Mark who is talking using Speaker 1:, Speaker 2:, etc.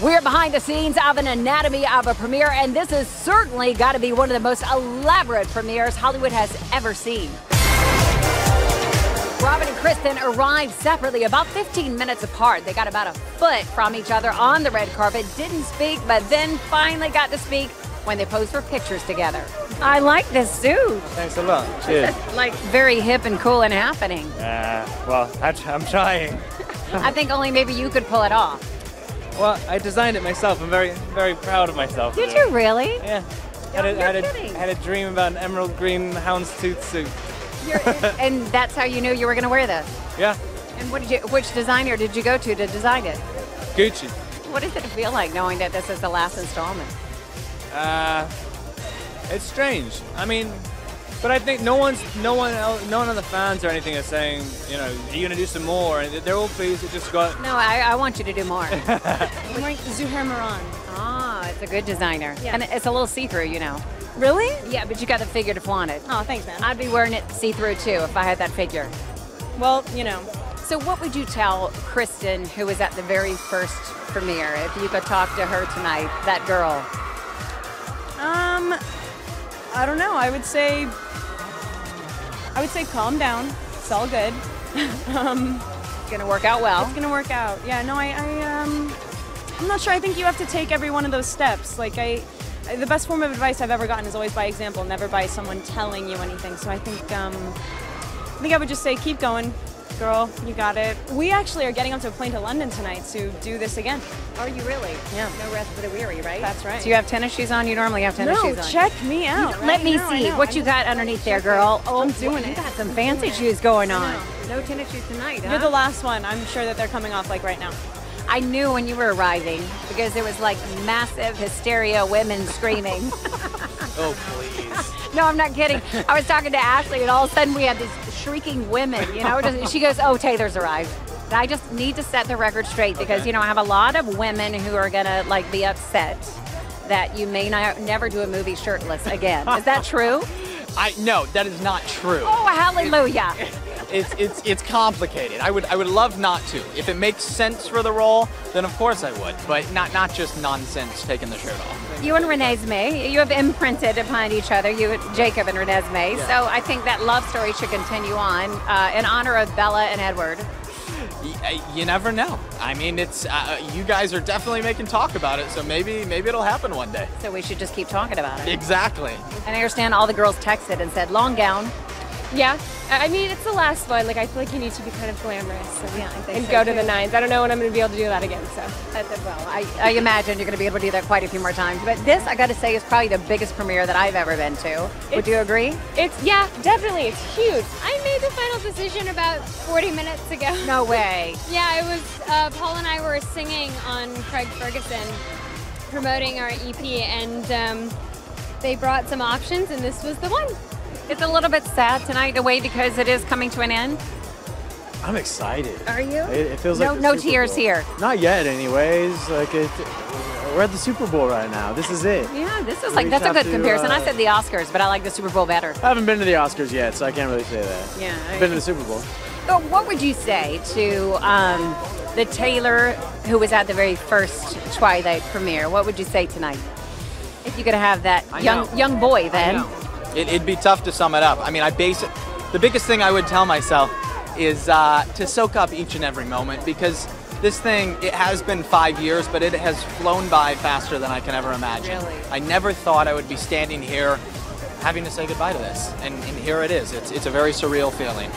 Speaker 1: We're behind the scenes of an anatomy of a premiere, and this has certainly got to be one of the most elaborate premieres Hollywood has ever seen. Robin and Kristen arrived separately about 15 minutes apart. They got about a foot from each other on the red carpet, didn't speak, but then finally got to speak when they posed for pictures together. I like this suit.
Speaker 2: Thanks a lot. Cheers.
Speaker 1: It's like very hip and cool and happening.
Speaker 2: Well, I'm trying.
Speaker 1: I think only maybe you could pull it off.
Speaker 2: Well, I designed it myself. I'm very, very proud of myself.
Speaker 1: Did you really?
Speaker 2: Yeah. Had a dream about an emerald green houndstooth suit.
Speaker 1: And that's how you knew you were going to wear this?
Speaker 2: Yeah.
Speaker 1: And which designer did you go to design it?
Speaker 2: Gucci.
Speaker 1: What does it feel like knowing that this is the last installment?
Speaker 2: It's strange. I mean, but I think no one of the fans or anything is saying, you know, are you gonna do some more? And they're all pleased. It just got.
Speaker 1: No, I want you to do more.
Speaker 3: I'm wearing Zuhair Moran.
Speaker 1: Ah, it's a good designer.
Speaker 3: Yeah.
Speaker 1: And it's a little see-through, you know.
Speaker 3: Really?
Speaker 1: Yeah, but you got the figure to flaunt it.
Speaker 3: Oh, thanks, man.
Speaker 1: I'd be wearing it see-through too if I had that figure.
Speaker 3: Well, you know.
Speaker 1: So what would you tell Kristen, who was at the very first premiere, if you could talk to her tonight, that girl?
Speaker 3: I don't know. I would say calm down. It's all good.
Speaker 1: It's gonna work out well.
Speaker 3: It's gonna work out. Yeah. No, I'm not sure. I think you have to take every one of those steps. Like the best form of advice I've ever gotten is always by example, never by someone telling you anything. So I think I would just say keep going, girl. You got it. We actually are getting onto a plane to London tonight to do this again.
Speaker 1: Are you really?
Speaker 3: Yeah.
Speaker 1: No rest for the weary, right?
Speaker 3: That's right.
Speaker 1: Do you have tennis shoes on? You normally have tennis shoes on.
Speaker 3: No, check me out.
Speaker 1: Let me see what you got underneath there, girl. Oh,
Speaker 3: I'm doing it.
Speaker 1: You got some fancy shoes going on. No tennis shoes tonight, huh?
Speaker 3: You're the last one. I'm sure that they're coming off like right now.
Speaker 1: I knew when you were arriving because there was like massive hysteria, women screaming.
Speaker 2: Oh, please.
Speaker 1: No, I'm not kidding. I was talking to Ashley, and all of a sudden we had these shrieking women, you know. She goes, oh, Taylor's arrived. I just need to set the record straight because, you know, I have a lot of women who are going to, like, be upset that you may never do a movie shirtless again. Is that true?
Speaker 4: No, that is not true.
Speaker 1: Oh, hallelujah.
Speaker 4: It's complicated. I would love not to. If it makes sense for the role, then of course I would. But not just nonsense taking the shirt off.
Speaker 1: You and Renesmee, you have imprinted upon each other, Jacob and Renesmee.
Speaker 4: Yeah.
Speaker 1: So I think that love story should continue on in honor of Bella and Edward.
Speaker 4: You never know. I mean, it's you guys are definitely making talk about it, so maybe it'll happen one day.
Speaker 1: So we should just keep talking about it.
Speaker 4: Exactly.
Speaker 1: And I understand all the girls texted and said, long gown.
Speaker 5: Yeah, I mean, it's the last one. Like, I feel like you need to be kind of glamorous and
Speaker 1: so
Speaker 5: go to
Speaker 1: too.
Speaker 5: the nines. I don't know when I'm going to be able to do that again, so.
Speaker 1: Well, I imagine you're going to be able to do that quite a few more times. But this, I got to say, is probably the biggest premiere that I've ever been to. Would you agree?
Speaker 5: Yeah, definitely. It's huge. I made the final decision about 40 minutes ago.
Speaker 1: No way.
Speaker 5: Yeah, it was, Paul and I were singing on Craig Ferguson, promoting our EP, and they brought some options, and this was the one.
Speaker 1: It's a little bit sad tonight in a way because it is coming to an end.
Speaker 6: I'm excited.
Speaker 1: Are you?
Speaker 6: It feels like
Speaker 1: no
Speaker 6: the Super
Speaker 1: tears
Speaker 6: Bowl.
Speaker 1: here.
Speaker 6: Not yet, anyways. Like we're at the Super Bowl right now. This is it.
Speaker 1: Yeah, this is
Speaker 6: We
Speaker 1: like, that's a
Speaker 6: have
Speaker 1: good
Speaker 6: to,
Speaker 1: I said the Oscars, but I like the Super Bowl better.
Speaker 6: I haven't been to the Oscars yet, so I can't really say that.
Speaker 1: Yeah.
Speaker 6: I've been to the Super Bowl.
Speaker 1: So what would you say to the Taylor who was at the very first Twilight premiere? What would you say tonight? If you could have that young boy then.
Speaker 4: It'd be tough to sum it up. I mean, the biggest thing I would tell myself is to soak up each and every moment, because this thing, it has been 5 years, but it has flown by faster than I can ever imagine.
Speaker 1: Really?
Speaker 4: I never thought I would be standing here having to say goodbye to this, and here it is. It's a very surreal feeling.